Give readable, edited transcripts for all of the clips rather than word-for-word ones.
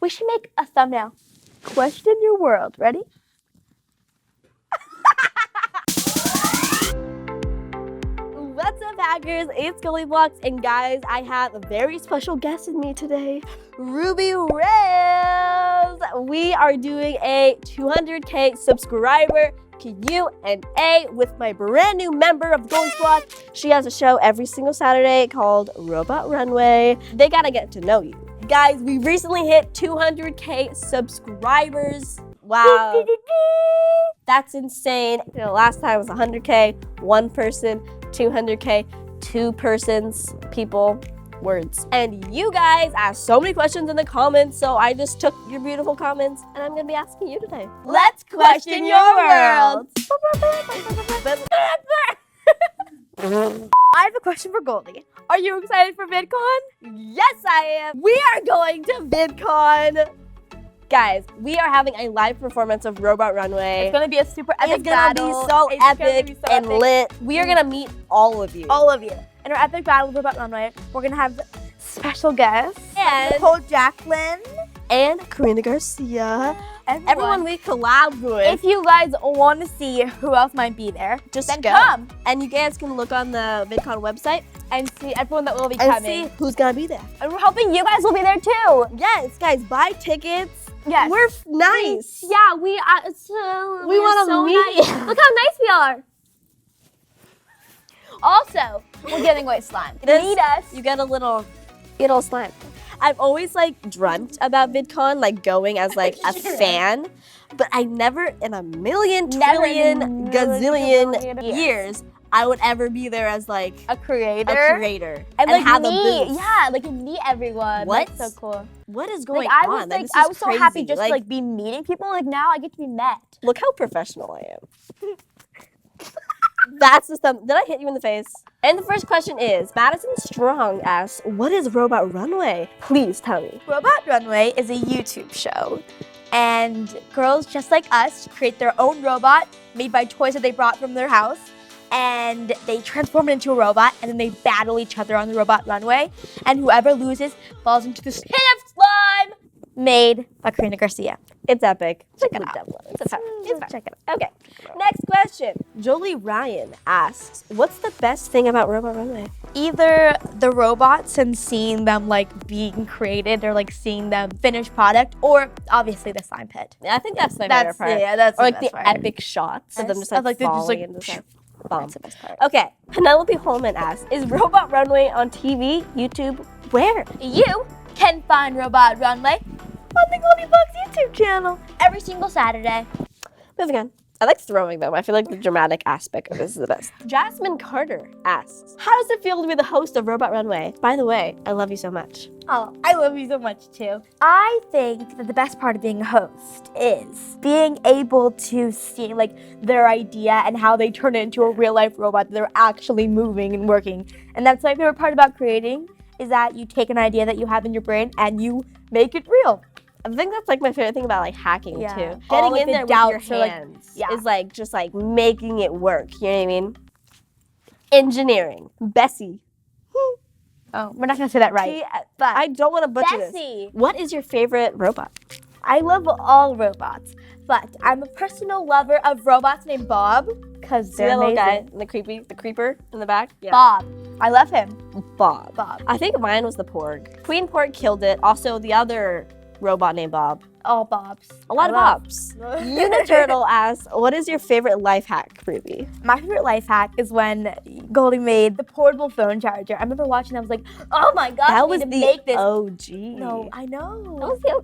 We should make a thumbnail. Question your world. Ready? What's up, hackers? It's GoldieBlox, and guys, I have a very special guest with me today, Ruby Rose. We are doing a 200K subscriber Q&A with my brand new member of GoldieBlox. She has a show every single Saturday called Robot Runway. They gotta get to know you. Guys, we recently hit 200K subscribers. Wow. That's insane. You know, last time was 100K, one person, 200K, two persons, people, words. And you guys asked so many questions in the comments, so I just took your beautiful comments and I'm gonna be asking you today. Let's question your world. I have a question for Goldie. Are you excited for VidCon? Yes, I am. We are going to VidCon. Guys, we are having a live performance of Robot Runway. It's gonna be a super epic battle. It's gonna be so epic and lit. We are gonna meet all of you. All of you. In our epic battle of Robot Runway, we're gonna have special guests. And Nicole Jacqueline. And Karina Garcia. Everyone we collab with. If you guys want to see who else might be there, just then go. come. And you guys can look on the VidCon website and see everyone that will be and coming. see who's gonna be there. And we're hoping you guys will be there too. Yes, guys, buy tickets. Yes. We're nice. Yeah, we are. We want to meet nice. Look how nice we are. Also, we're giving away slime. Meet us. You get a little slime. I've always like dreamt about VidCon, like going as like a fan, but I never in a million, trillion, gazillion years I would ever be there as like a creator and like have meet, a booth. Yeah, like meet everyone. What? That's so cool. What is going I on? was I was so happy just to like be meeting people. Like now I get to be met. Look how professional I am. That's the stuff. Did I hit you in the face? And the first question is, Madison Strong asks, what is Robot Runway? Please tell me. Robot Runway is a YouTube show. And girls just like us create their own robot made by toys that they brought from their house. And they transform it into a robot, and then they battle each other on the Robot Runway. And whoever loses falls into this pit of slime made by Karina Garcia. It's epic. Check it out. It's fun. Check it out. Okay. Next question. Jolie Ryan asks, what's the best thing about Robot Runway? Either the robots and seeing them like being created or like seeing them finished product, or obviously the slime pit. I think that's my favorite part. Yeah, that's or the like best the part. epic shots of them just like falling into the bomb. That's the best part. Okay. Penelope Holman asks, is Robot Runway on TV, YouTube, where? You can find Robot Runway on the GoldieBlox YouTube channel every single Saturday. Moving on. I like throwing them. I feel like the dramatic aspect of this is the best. Jasmine Carter asks, how does it feel to be the host of Robot Runway? By the way, I love you so much. Oh, I love you so much too. I think that the best part of being a host is being able to see like their idea and how they turn it into a real life robot that they're actually moving and working. And that's my favorite part about creating, is that you take an idea that you have in your brain and you make it real. I think that's like my favorite thing about like hacking too. All, Getting in there with your hands like, is like just like making it work. You know what I mean? Engineering. Bessie. Oh, we're not gonna say that right. But I don't want to butcher Bessie. this. What is your favorite robot? I love all robots, but I'm a personal lover of robots named Bob because they're the little amazing. guy, the creeper in the back. Yeah. Bob. I love him. Bob. Bob. I think mine was the Porg. Queen Porg killed it. Also, the other robot named Bob. All Bobs. A lot of Bobs. Uniturtle asks, what is your favorite life hack, Ruby? My favorite life hack is when Goldie made the portable phone charger. I remember watching that, I was like, oh my gosh, that was the make this. OG. No, I know. That was the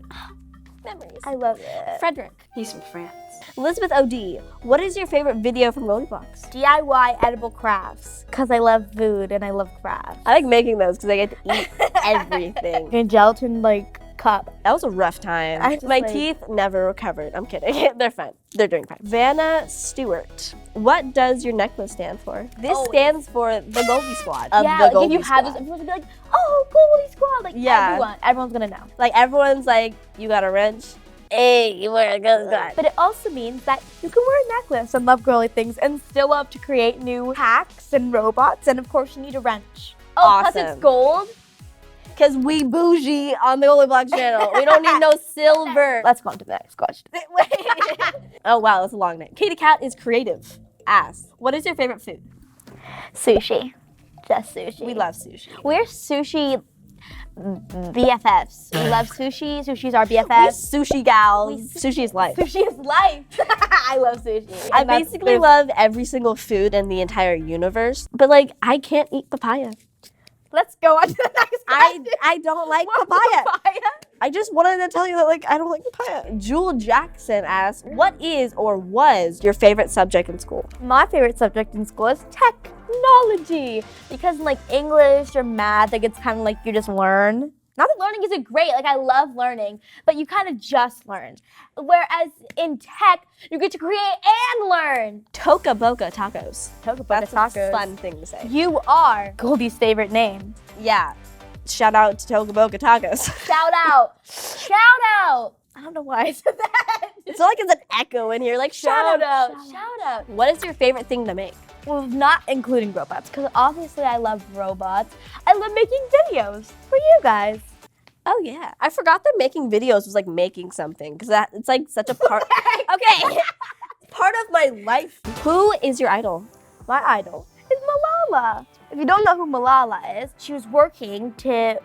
memories. I love it. Frederick. He's from France. Elizabeth OD, what is your favorite video from GoldieBlox? DIY edible crafts, because I love food and I love crafts. I like making those because I get to eat everything. And gelatin like cup. That was a rough time. My teeth never recovered. I'm kidding. They're fine. They're doing fine. Vanna Stewart, what does your necklace stand for? This stands for the Goldie Squad. Like if you have this, everyone's gonna be like, oh, Goldie Squad. Like everyone's gonna know. Like everyone's like, you got a wrench? Hey, you wear a Goldie Squad. But it also means that you can wear a necklace and love girly things and still love to create new hacks and robots. And of course, you need a wrench. Oh, awesome. Plus it's gold. Because we bougie on the GoldieBlox channel. We don't need no silver. Let's go on to the next question. Wait. Oh, wow, that's a long name. Katie Cat is creative. Asks, what is your favorite food? Sushi. Just sushi. We love sushi. We're sushi BFFs. We love sushi. Sushi's our BFF. We're sushi gals. Sushi is life. Sushi is life. I love sushi. I basically love every single food in the entire universe, but like I can't eat papaya. Let's go on to the next question. I don't like papaya. I just wanted to tell you that like I don't like papaya. Jewel Jackson asks, what is or was your favorite subject in school? My favorite subject in school is technology, because in like English or math, like it's kind of like you just learn. Not that learning isn't great, like I love learning, but you kind of just learn. Whereas in tech, you get to create and learn. Toca Boca tacos. Toca Boca That's tacos. a fun thing to say. You are Goldie's favorite name. Yeah. Shout out to Toca Boca tacos. Shout out. Shout out. I don't know why I said that. It's like it's an echo in here, like shout out. Shout out. What is your favorite thing to make? Well, not including robots, because obviously I love robots. I love making videos for you guys. Oh yeah, I forgot that making videos was like making something, because it's like such a part. Okay, part of my life. Who is your idol? My idol is Malala. If you don't know who Malala is, she was working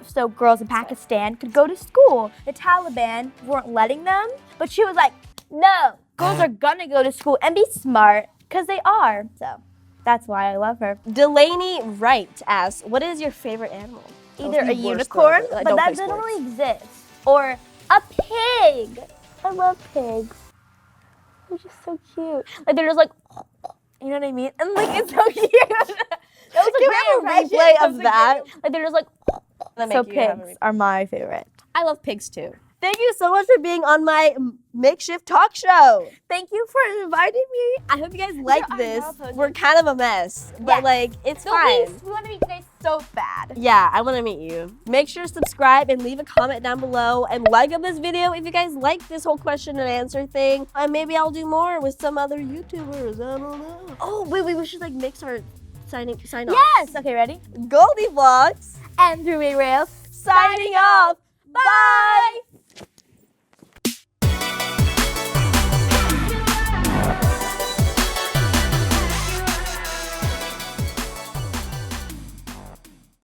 so girls in Pakistan could go to school. The Taliban weren't letting them, but she was like, no, girls are gonna go to school and be smart, because they are. So that's why I love her. Delaney Wright asks, what is your favorite animal? Either a unicorn, but that doesn't really exist, or a pig. I love pigs. They're just so cute. Like they're just like, you know what I mean? And like it's so cute. That was a great replay of that. Like they're just like. So pigs are my favorite. I love pigs too. Thank you so much for being on my makeshift talk show. Thank you for inviting me. I hope you guys like this. We're kind of a mess, but like it's fine. We want to meet you guys so bad. Yeah, I want to meet you. Make sure to subscribe and leave a comment down below and like up this video if you guys like this whole question and answer thing. And maybe I'll do more with some other YouTubers. I don't know. Oh, wait, we should like mix our sign off. Yes. Okay, ready? GoldieBlox and Runway Rails signing off. Bye.